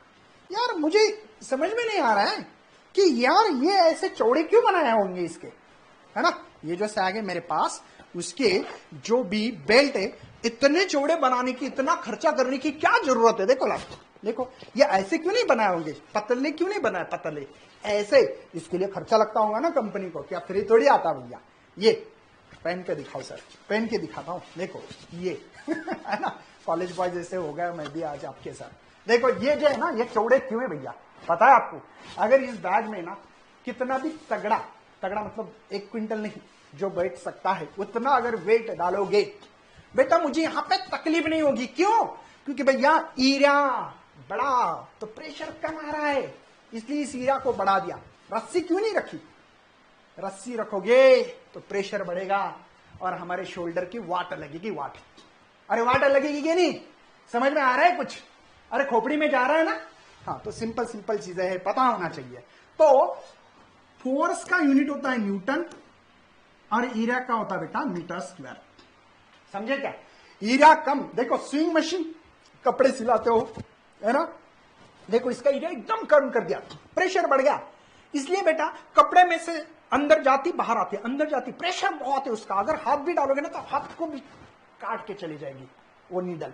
[SPEAKER 1] यार, मुझे समझ में नहीं आ रहा है कि यार ये ऐसे चौड़े क्यों बनाए होंगे इसके, है ना? ये जो सैग है मेरे पास, उसके जो भी बेल्ट है, इतने चौड़े बनाने की, इतना खर्चा करने की क्या जरूरत है? देखो लास्ट, देखो ये ऐसे क्यों नहीं बनाए होंगे, पतले क्यों नहीं बनाए, पतले ऐसे, इसके लिए खर्चा लगता होगा ना कंपनी को, क्या फ्री थोड़ी आता भैया। ये पहन के दिखाओ सर, पहन के दिखाता हूं, देखो ये है ना, कॉलेज बॉय जैसे हो गया मैं भी आज आपके साथ। देखो ये जो है ना, ये चौड़े क्यों है भैया, पता है आपको? अगर इस बैग में ना कितना भी तगड़ा, तगड़ा मतलब 1 क्विंटल नहीं, जो बैठ सकता है उतना अगर वेट डालोगे बेटा, मुझे यहां पे तकलीफ नहीं होगी। क्यों? क्योंकि भैया एरिया बड़ा, तो प्रेशर कम आ रहा है, इसलिए इस एरिया को बढ़ा दिया। रस्सी क्यों नहीं रखी? रस्सी रखोगे तो प्रेशर बढ़ेगा और हमारे शोल्डर की वाट लगेगी, वाट। अरे वाट लगेगी कि नहीं? समझ में आ रहा है कुछ? अरे खोपड़ी में जा रहा है ना? हाँ, तो सिंपल सिंपल चीजें हैं, पता होना चाहिए। तो फोर्स का यूनिट होता है न्यूटन और एरिया का होता है बेटा मीटर स्क्वायर। समझे क्या? एरिया कम, देखो स्विंग मशीन, कपड़े सिलाते हो, है ना? देखो इसका एरिया एकदम कम कर दिया, प्रेशर बढ़ गया, इसलिए बेटा कपड़े में से अंदर जाती बाहर आती, अंदर जाती, प्रेशर बहुत है उसका। अगर हाथ भी डालोगे ना तो हाथ को भी काट के चली जाएगी वो नीडल।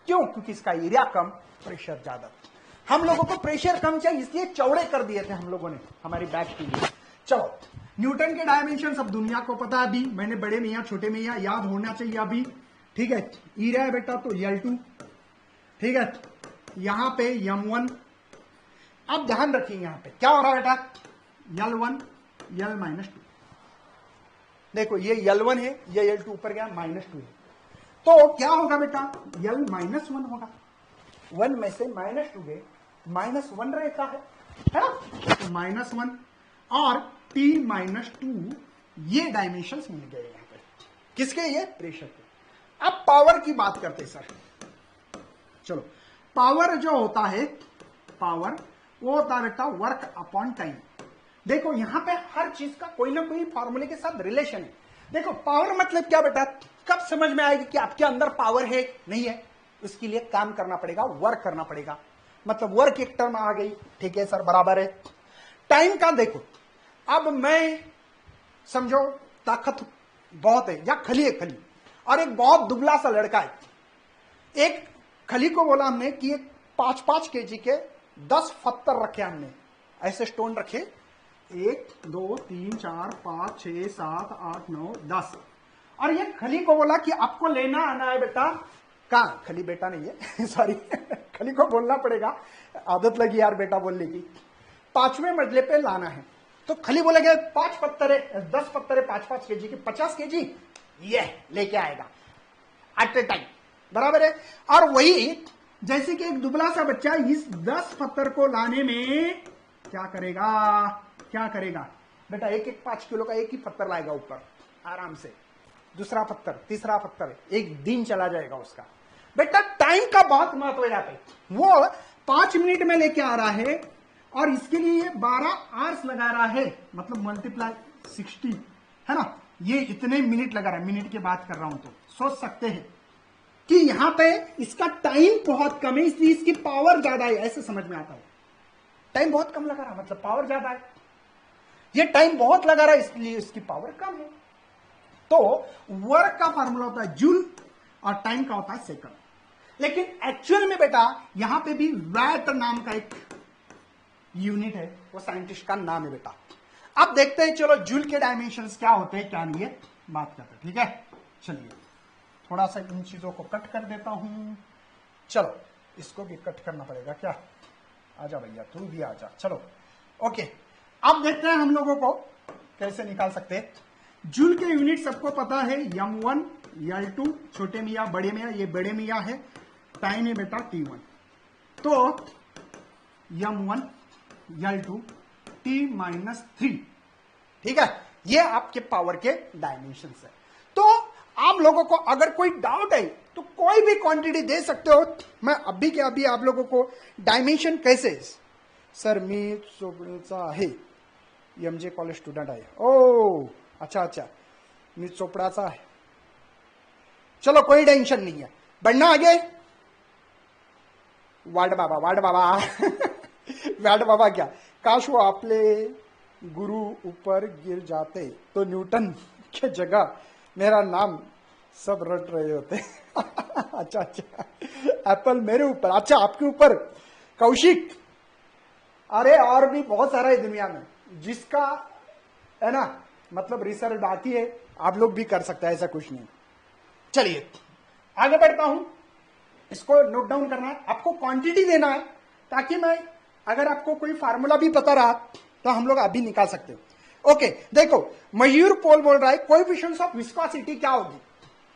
[SPEAKER 1] क्यों? क्योंकि इसका एरिया कम, प्रेशर ज्यादा। हम लोगों को प्रेशर कम चाहिए, इसलिए चौड़े कर दिए थे हम लोगों ने हमारी बैग के लिए। चलो, न्यूटन के डायमेंशन सब दुनिया को पता है, अभी मैंने बड़े में या छोटे में या याद होना चाहिए अभी। ठीक है, एरिया है बेटा तो L2, ठीक है, यहां पे m1। अब ध्यान रखिए यहां पे क्या हो रहा है बेटा, L1 L -2। देखो ये L1 है, ये L2 ऊपर गया, -2 है, तो क्या होगा बेटा, L -1 होगा। 1 में से -2 गए, -1 रहता है ना, तो -1। और T माइनस 2, ये डायमेंशन मिल गए यहां पे किसके, ये प्रेशर के। अब पावर की बात करते हैं सर। चलो, पावर जो होता है, पावर वो होता है बेटा वर्क अपॉन टाइम। देखो यहां पे हर चीज का कोई ना कोई फॉर्मूले के साथ रिलेशन है। देखो पावर मतलब क्या बेटा, कब समझ में आएगी कि आपके अंदर पावर है नहीं है, उसके लिए काम करना पड़ेगा, वर्क करना पड़ेगा, मतलब वर्क एक टर्म आ गई, ठीक है सर, बराबर है। टाइम का देखो, अब मैं समझो ताकत बहुत है या खली है, खली, और एक बहुत दुबला सा लड़का है। एक खली को बोला हमने कि एक 5-5 केजी के 10 पत्थर रखे हमने, ऐसे स्टोन रखे, 1 2 3 4 5 6 7 8 9 10, और ये खली को बोला कि आपको लेना आना है बेटा, कहां, खली बेटा नहीं है सॉरी खली को बोलना पड़ेगा, आदत लगी यार बेटा बोलने की, 5वें मंजिले पे लाना है। तो खली बोलेगा 5 पत्थर है, 10 पत्थर है 5-5 केजी के, 50 केजी ये लेके आएगा एट ए टाइम, बराबर है। और वही जैसे कि एक दुबला सा बच्चा इस 10 पत्थर को लाने में क्या करेगा, क्या करेगा बेटा, एक 5 किलो का एक ही पत्थर लाएगा ऊपर आराम से, दूसरा पत्थर, तीसरा पत्थर, एक दिन चला जाएगा उसका। बेटा टाइम का बहुत महत्व है यहाँ पे, वो 5 मिनट में लेके आ रहा है और इसके लिए 12 आवर्स लगा रहा है, मतलब मल्टीप्लाई 60 है ना, ये इतने मिनट लगा रहा है, मिनट की बात कर रहा हूं, तो सोच सकते हैं कि यहां पे इसका टाइम बहुत कम है, इसलिए इसकी पावर ज्यादा है, ऐसे समझ में आता है। टाइम बहुत कम लगा रहा है मतलब पावर ज्यादा है, ये टाइम बहुत लगा रहा है इसलिए इसकी पावर कम है। तो वर्क का फार्मूला होता है जूल और टाइम का होता है सेकंड, लेकिन एक्चुअल में बेटा यहां पे भी वैट नाम का एक यूनिट है, वो साइंटिस्ट का नाम है बेटा। अब देखते हैं, चलो जूल के डायमेंशंस क्या होते हैं क्या नहीं है, बात करते हैं, ठीक है। चलिए थोड़ा सा इन चीजों को कट कर देता हूं, चलो इसको भी कट करना पड़ेगा क्या, आजा भैया तू भी आजा, चलो ओके। अब देखते हैं हम लोगों को कैसे निकाल सकते हैं। जूल के यूनिट सबको पता है, M1 L2, छोटे मियाँ बड़े मियाँ, ये बड़े मियाँ है, टाइम है बेटा T1, तो M1 L2 T-3, ठीक है, ये आपके पावर के डायमेंशन है। तो आप लोगों को अगर कोई डाउट है तो कोई भी क्वांटिटी दे सकते हो, मैं अभी के अभी आप लोगों को डायमेंशन कैसे, सर मी चोपडाचा आहे, MJ कॉलेज स्टूडेंट आहे, ओ अच्छा अच्छा, मी चोपडाचा आहे, चलो कोई टेंशन नहीं है, बढ़ना आगे। वाड बाबा वाड बाबा वाड बाबा क्या, काश वो आपले गुरु ऊपर गिर जाते तो न्यूटन के जगह मेरा नाम सब रट रहे होते अच्छा अच्छा, एप्पल मेरे ऊपर, अच्छा आपके ऊपर, कौशिक, अरे और भी बहुत सारा है दुनिया में जिसका है ना, मतलब रिसर्च बाकी है, आप लोग भी कर सकते हैं, ऐसा कुछ नहीं। चलिए आगे बढ़ता हूं, इसको नोट डाउन करना है, आपको क्वांटिटी देना है, ताकि मैं अगर आपको कोई फार्मूला भी पता रहा तो हम लोग अभी निकाल सकते हो। ओके देखो, मयूर पोल बोल रहा है कोएफिशिएंट ऑफ विस्कोसिटी क्या होगी,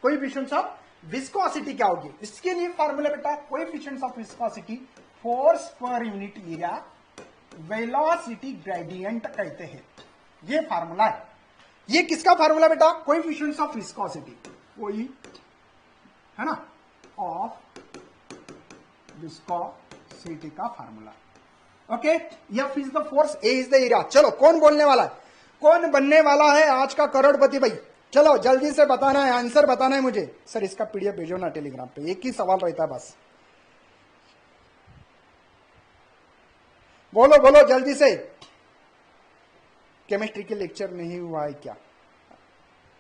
[SPEAKER 1] कोएफिशिएंट ऑफ विस्कोसिटी क्या होगी, इसके लिए फार्मूला बेटा coefficient of viscosity force per unit area velocity gradient कहते हैं, ये फार्मूला है। ये किसका फार्मूला बेटा, कोएफिशिएंट ऑफ विस्कोसिटी, कोई है ना ऑफ विस्कोसिटी का formula. Okay, F is the force, A is the area. चलो कौन बोलने वाला है, कौन बनने वाला है आज का करोड़पति भाई, चलो जल्दी से बताना है, आंसर बताना है मुझे। सर इसका PDF भेजो ना टेलीग्राम पे, एक ही सवाल रहता है बस, बोलो बोलो जल्दी से। केमिस्ट्री के लेक्चर नहीं हुआ है क्या,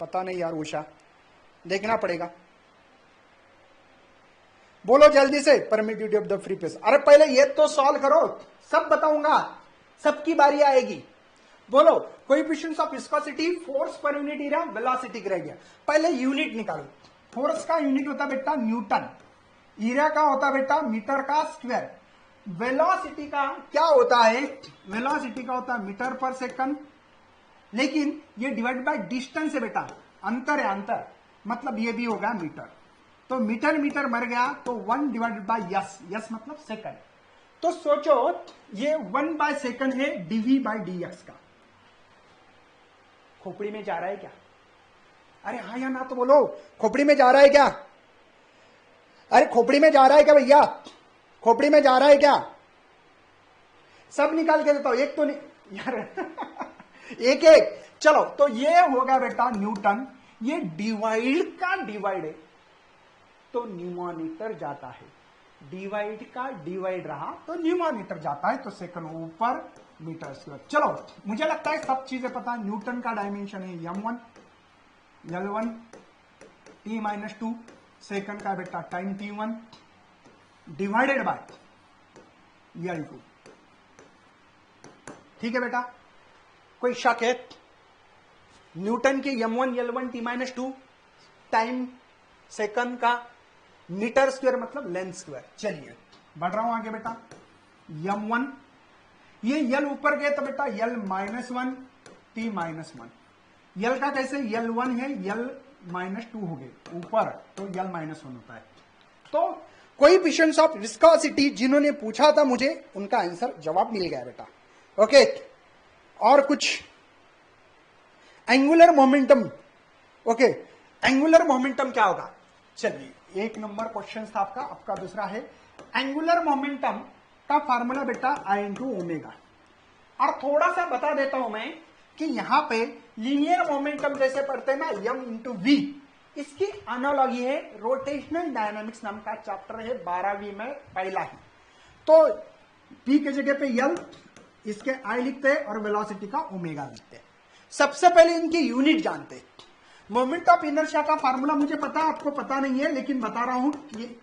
[SPEAKER 1] पता नहीं यार उषा, देखना पड़ेगा, बोलो जल्दी से। Permittivity of the free space, अरे पहले ये तो सॉल्व करो, सब बताऊंगा, सबकी बारी आएगी। बोलो coefficient of viscosity, force per unit area, velocity gradient. पहले यूनिट निकालो, फोर्स का यूनिट होता बेटा न्यूटन, एरिया का होता बेटा मीटर का स्क्वायर, वेलोसिटी का क्या होता है, वेलोसिटी का होता है मीटर पर सेकंड, लेकिन ये डिवाइड बाय डिस्टेंस है बेटा, अंतर है अंतर, मतलब ये भी होगा मीटर, तो मीटर मीटर मर गया तो 1 डिवाइडेड बाय यस, यस मतलब सेकंड, तो सोचो ये 1 बाय सेकंड है dv बाय dx का, खोपड़ी में जा रहा है क्या? अरे हाँ या ना तो बोलो, खोपड़ी में जा रहा है क्या? अरे खोपड़ी में जा रहा है क्या भैया? खोपड़ी में जा रहा है क्या? सब निकाल के देता हूं, एक तो नहीं यार एक एक। चलो तो ये हो गया बेटा न्यूटन। ये डिवाइड का डिवाइड है तो न्यूमोमीटर जाता है, डिवाइड का डिवाइड रहा तो न्यूमोमीटर जाता है, तो सेकंड ऊपर मीटर स्क्वायर। चलो मुझे लगता है सब चीजें पता है। न्यूटन का डायमेंशन है m1 L1 t-2, सेकंड का बेटा time t1 divided by L2। ठीक है बेटा, कोई शक है? न्यूटन के m1 L1 t-2 time second का मीटर स्क्वायर मतलब लेंथ स्क्वायर। चलिए बढ़ रहा हूं आगे बेटा। m1 ये L ऊपर गए तो बेटा L-1 t-1। L का कैसे L1 है, L-2 हो गए ऊपर तो L-1 होता है। तो कोएफिशिएंट्स ऑफ विस्कोसिटी जिन्होंने पूछा था मुझे, उनका आंसर जवाब मिल गया बेटा। ओके, और कुछ angular momentum. Okay, angular momentum क्या होगा? चलिए एक नंबर क्वेश्चन था आपका। आपका दूसरा है एंगुलर मोमेंटम का फार्मूला बेटा I इंटू ओमेगा। और थोड़ा सा बता देता हूं मैं कि यहां पे लीनियर मोमेंटम जैसे पढ़ते हैं ना m इंटू वी, इसकी एनालॉजी है रोटेशनल डायनामिक्स नाम का चैप्टर है 12वीं में पहला ही। तो p के जगह पे l, इसके I लिखते हैं और वेलोसिटी का ओमेगा लिखते हैं। सबसे पहले इनकी यूनिट जानते हैं। मोमेंट ऑफ इनर्शिया का फार्मूला मुझे पता है, आपको पता नहीं है लेकिन बता रहा हूं। ये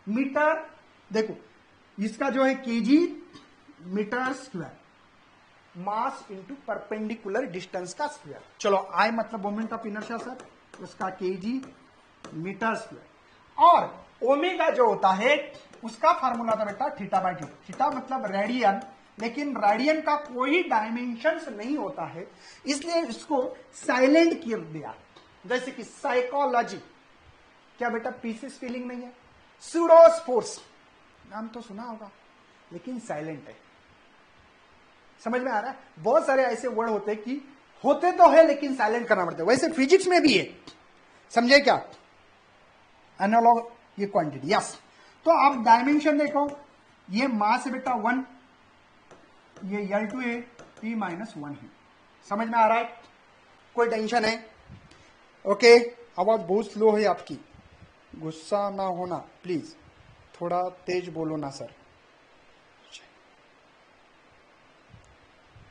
[SPEAKER 1] मीटर, देखो इसका जो है KG metre square, mass into perpendicular distance का स्क्वायर। चलो आई मतलब मोमेंट ऑफ इनर्शिया सर, उसका केजी मीटर स्क्वायर। और ओमेगा जो होता है उसका फार्मूला था बेटा थीटा/2। थीटा मतलब रेडियन, लेकिन रेडियन का कोई डायमेंशंस नहीं होता है, इसलिए इसको साइलेंट कर दिया। जैसे कि साइकोलॉजी, क्या बेटा पीसेस फीलिंग नहीं है? सूडोस्पोर्स नाम तो सुना होगा लेकिन साइलेंट है। समझ में आ रहा है? बहुत सारे ऐसे वर्ड होते हैं कि होते तो है लेकिन साइलेंट करना पड़ता है। वैसे फिजिक्स में भी है, समझे क्या? एनालॉग ये क्वांटिटी, यस। तो आप डायमेंशन देखो, ये मास है बेटा 1, ये L2 है, t-1 है। समझ में आ रहा है? कोई टेंशन है? ओके, आवाज बहुत स्लो है आपकी, गुस्सा ना होना प्लीज, थोड़ा तेज बोलो ना सर।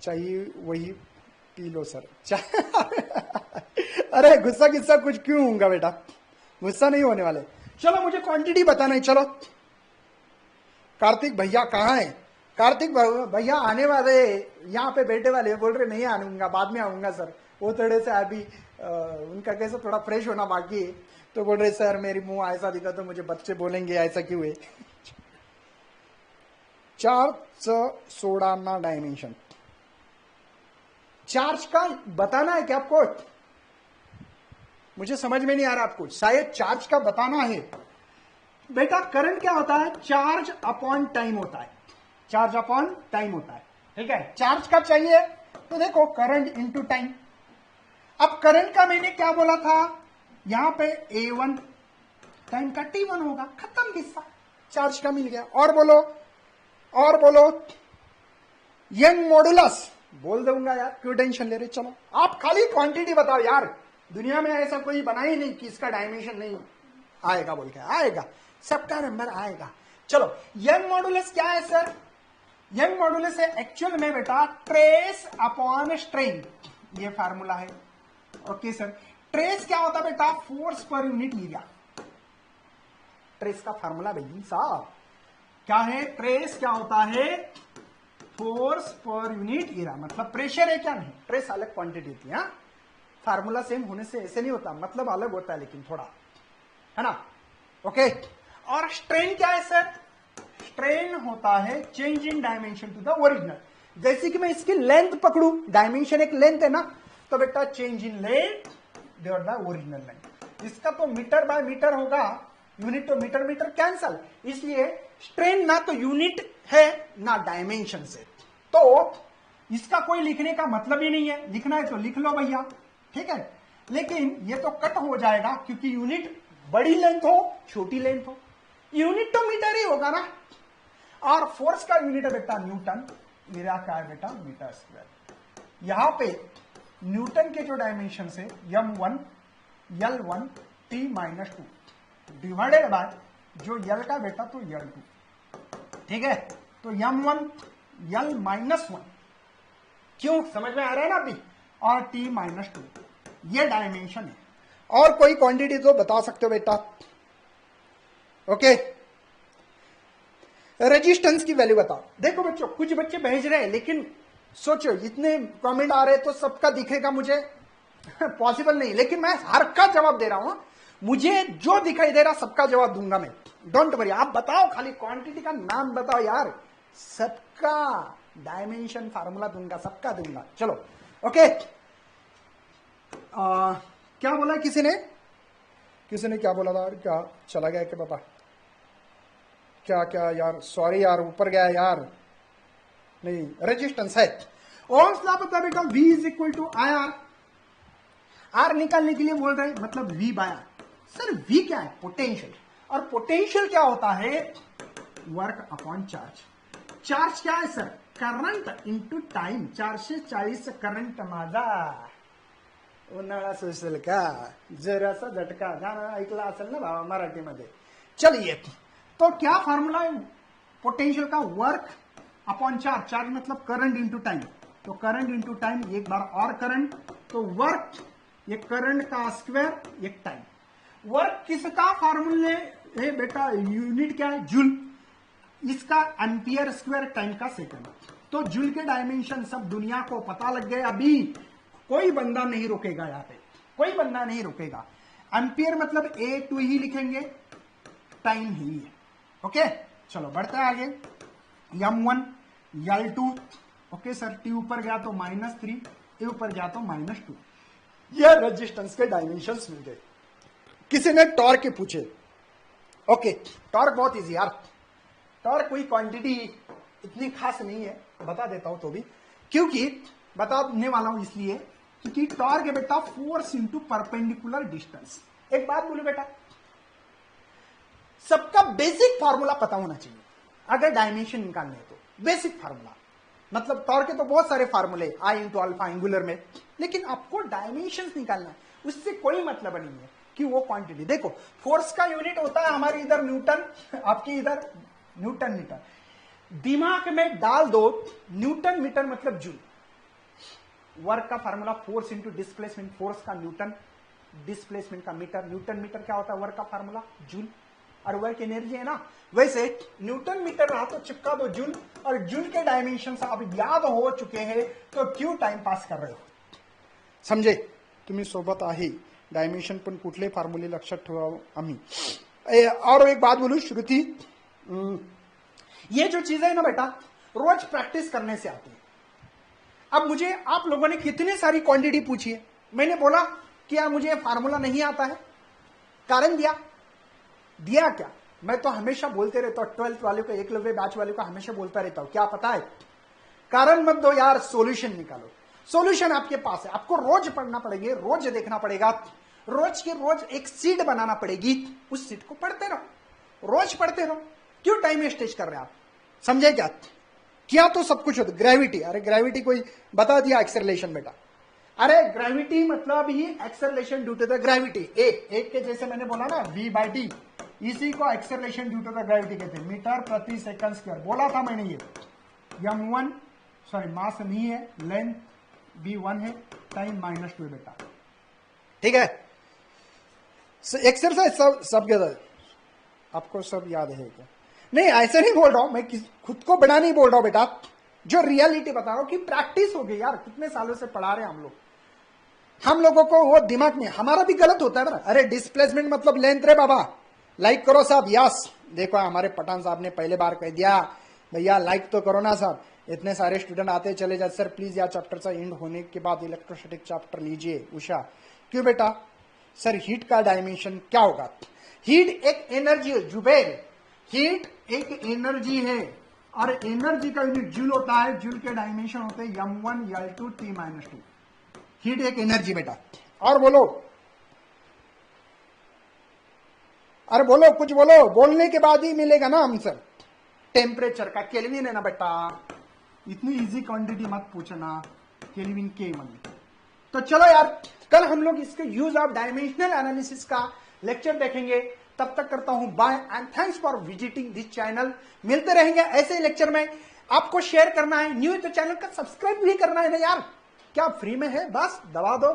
[SPEAKER 1] चाहिए वही पी लो सर। अरे गुस्सा किस्सा कुछ क्यों होगा बेटा, गुस्सा नहीं होने वाले। चलो मुझे क्वांटिटी बताना है। चलो कार्तिक भैया कहाँ है? कार्तिक भैया आने वाले, यहाँ पे बैठे वाले, बोल रहे नहीं आऊंगा, बाद में आऊंगा सर। वो थोड़े से अभी उनका कैसे थोड़ा फ्रेश होना बाकी है, तो बोल रहे सर मेरी मुंह ऐसा दिखा तो मुझे बच्चे बोलेंगे ऐसा क्यों है। 4 ना डायमेंशन चार्ज का बताना है क्या आपको? मुझे समझ में नहीं आ रहा आपको, शायद चार्ज का बताना है। बेटा करंट क्या होता है? चार्ज अपॉन टाइम होता है, चार्ज अपॉन टाइम होता है। ठीक है, चार्ज का चाहिए तो देखो करंट इंटू टाइम। अब करंट का मैंने क्या बोला था? यहां पे A1 टाइम का T1 होगा, खत्म किस्सा, चार्ज का मिल गया। और बोलो, और बोलो। यंग मॉडुलस बोल दूंगा यार, क्यों टेंशन ले रहे? चलो आप खाली क्वांटिटी बताओ यार, दुनिया में ऐसा कोई बना ही नहीं कि इसका डायमेंशन नहीं आएगा बोल के। आएगा, सबका नंबर आएगा। चलो यंग मॉडुलस क्या है सर? यंग मॉडुलस है एक्चुअल में बेटा ट्रेस अपॉन स्ट्रेन, ये फार्मूला है। ओके सर, ट्रेस क्या होता है बेटा? Force per unit area. Trace का फार्मूला भाई साहब क्या है? ट्रेस क्या होता है? फोर्स पर यूनिट एरिया, मतलब प्रेशर है क्या? नहीं, ट्रेस अलग क्वांटिटी थी। हाँ, फार्मूला सेम होने से ऐसे नहीं होता, मतलब अलग होता है लेकिन थोड़ा, है ना? ओके। और स्ट्रेन क्या है सर? स्ट्रेन होता है change in dimension to the original. जैसे कि मैं इसकी लेंथ पकड़ू, डायमेंशन एक लेंथ है ना, तो बेटा change in length divide by original length. इसका तो मीटर बाय मीटर होगा, यूनिट तो मीटर मीटर कैंसल, इसलिए स्ट्रेन ना तो यूनिट है ना डायमेंशन से, तो इसका कोई लिखने का मतलब ही नहीं है। लिखना है तो लिख लो भैया, ठीक है, लेकिन ये तो कट हो जाएगा क्योंकि यूनिट बड़ी लेंथ हो छोटी लेंथ हो, यूनिट तो मीटर ही होगा ना, और फोर्स का यूनिट है बेटा न्यूटन, मेरा क्या है बेटा मीटर स्क्वायर। यहां पे न्यूटन के जो डायमेंशन है m1 L1 T-2 divided by जो यल का बेटा तो L2, ठीक है, तो m1 L-1 क्यों, समझ में आ रहा है ना अभी, और T-2 ये डायमेंशन है। और कोई क्वांटिटी तो बता सकते हो बेटा, ओके। रेजिस्टेंस की वैल्यू बताओ। देखो बच्चों कुछ बच्चे भेज रहे हैं, लेकिन सोचो इतने कमेंट आ रहे तो सबका दिखेगा मुझे पॉसिबल नहीं, लेकिन मैं हर का जवाब दे रहा हूं, मुझे जो दिखाई दे रहा सबका जवाब दूंगा मैं, डोंट वरी। आप बताओ खाली क्वांटिटी का नाम बताओ यार, सबका डायमेंशन फार्मूला दूंगा, सबका दूंगा। चलो ओके, क्या बोला किसी ने क्या बोला था, क्या चला गया कि पापा, क्या यार, सॉरी यार, ऊपर गया यार, नहीं रेजिस्टेंस है। ओम्स लॉ बता बेटा V is equal to IR, R निकालने के लिए बोल रहे हैं, मतलब V by R. Sir V क्या है, पोटेंशियल, और पोटेंशियल क्या होता है, वर्क अपॉन चार्ज। चार्ज क्या है sir, current into time, 440 current माझा उन्हाळा सोसेल का, जरासा झटका, गाणं ऐकलं असेल ना भावा मराठीमध्ये। चलिए, तो क्या फॉर्मूला है पोटेंशियल का, वर्क अपॉन चार्ज, चार्ज मतलब करंट इंटू टाइम, तो करंट इंटू टाइम, एक बार और करंट, तो वर्क, ये करंट का स्क्वायर, एक टाइम। वर्क किसका फॉर्मूले है बेटा, यूनिट क्या है, जूल, इसका एम्पियर स्क्वायर, टाइम का सेकंड। तो जूल के डायमेंशन सब दुनिया को पता लग गए, अभी कोई बंदा नहीं रुकेगा, यहाँ पे कोई बंदा नहीं रुकेगा। एम्पियर मतलब A2 ही लिखेंगे, टाइम ही है, ओके। चलो बढ़ते हैं आगे, m1 L2, okay sir, T ऊपर गया तो -3, A ऊपर गया तो -2, ये रेजिस्टेंस के डायमेंशंस मिल गए। किसी ने टॉर्क पूछे, ओके, टॉर्क बहुत इजी यार, टॉर्क कोई क्वांटिटी इतनी खास नहीं है, बता देता हूं तो भी, क्योंकि बताने वाला हूं इसलिए क्योंकि टॉर्क है बेटा फोर्स इंटू परपेंडिकुलर डिस्टेंस। एक बात बोलो बेटा, सबका बेसिक फार्मूला पता होना चाहिए अगर डायमेंशन निकालने है तो। बेसिक फार्मूला मतलब टॉर्क के तो बहुत सारे फार्मूले, I इंटू अल्फा एंगुलर में, लेकिन आपको डायमेंशन निकालना है, उससे कोई मतलब नहीं है कि वो क्वांटिटी। देखो फोर्स का यूनिट होता है हमारे इधर न्यूटन, आपके इधर न्यूटन मीटर, दिमाग में डाल दो, न्यूटन मीटर मतलब जूल। वर्क का formula force into displacement, force का न्यूटन, डिस्प्लेसमेंट का मीटर, न्यूटन मीटर क्या होता है, वर्क का फार्मूला जूल, और वर्क एनर्जी है ना। वैसे न्यूटन मीटर रहा तो चिपका दो जूल, और जूल के डायमेंशन अब याद हो चुके हैं तो क्यों टाइम पास कर रहे हो, समझे तुम्ही सोबत आहे, डायमेंशन पण कुठले फॉर्म्युले लक्षात ठेवावं आम्ही। और एक बात बोलू श्रुति, ये जो चीजें है ना बेटा रोज प्रैक्टिस करने से आती है। अब मुझे आप लोगों ने कितनी सारी क्वांटिटी पूछी है, मैंने बोला कि यार मुझे फार्मूला नहीं आता है, कारण दिया क्या, मैं तो हमेशा बोलते रहता हूं, 12th वाले को, एकलव्य बैच वाले को हमेशा बोलता रहता हूं, क्या पता है, कारण मत दो यार, सॉल्यूशन निकालो। सॉल्यूशन आपके पास है, आपको रोज पढ़ना पड़ेगा, रोज देखना पड़ेगा, रोज के रोज एक सीट बनाना पड़ेगी, उस सीट को पढ़ते रहो, रोज पढ़ते रहो, क्यों टाइम वेस्टेज कर रहे हैं आप, समझे क्या, किया तो सब कुछ होता। ग्रेविटी, अरे ग्रेविटी कोई बता दिया, एक्सेलरेशन बेटा, अरे ग्रेविटी मतलब ही acceleration due to the gravity, एक के जैसे मैंने बोला ना V/T, इसी को acceleration due to the gravity कहते हैं, मीटर प्रति सेकंड स्क्वायर, बोला था मैंने ये। m1 सॉरी मास नहीं है, लेंथ v1 है, टाइम -2 बेटा, ठीक है। एक्सरसाइज सब के साथ आपको सब याद है क्या, नहीं ऐसे नहीं बोल रहा हूं मैं, खुद को बड़ा नहीं बोल रहा हूं बेटा, जो रियलिटी बता रहा हूं कि प्रैक्टिस हो गई यार, कितने सालों से पढ़ा रहे हैं हम लोगों को वो दिमाग में, हमारा भी गलत होता है ना, अरे डिस्प्लेसमेंट मतलब लेंथ रे बाबा, लाइक करो साहब, यस देखो हमारे पठान साहब ने पहले बार कह दिया, भैया लाइक तो करो ना साहब, इतने सारे स्टूडेंट आते चले जाते, सर प्लीज या चैप्टरचा एंड होने के बाद इलेक्ट्रोस्टैटिक चैप्टर लीजिए उषा, क्यों बेटा, सर हीट का डायमेंशन क्या होगा, हीट एक एनर्जी है जुबेर, हीट एक एनर्जी है, और एनर्जी का यूनिट जूल होता है, जूल के डायमेंशन होते हैं m1 L2 T-2, हीट एक एनर्जी बेटा। और बोलो, अरे बोलो, कुछ बोलो, बोलने के बाद ही मिलेगा ना आंसर। टेम्परेचर का केल्विन है ना बेटा, इतनी इजी क्वांटिटी मत पूछना, केल्विन के मतलब। तो चलो यार, कल हम लोग इसके यूज ऑफ डायमेंशनल एनालिसिस का लेक्चर देखेंगे। तब तक करता हूं bye and thanks for visiting this channel. मिलते रहेंगे ऐसे ही लेक्चर में। आपको शेयर करना है, न्यू तो चैनल का सब्सक्राइब भी करना है ना यार, क्या फ्री में है, बस दबा दो।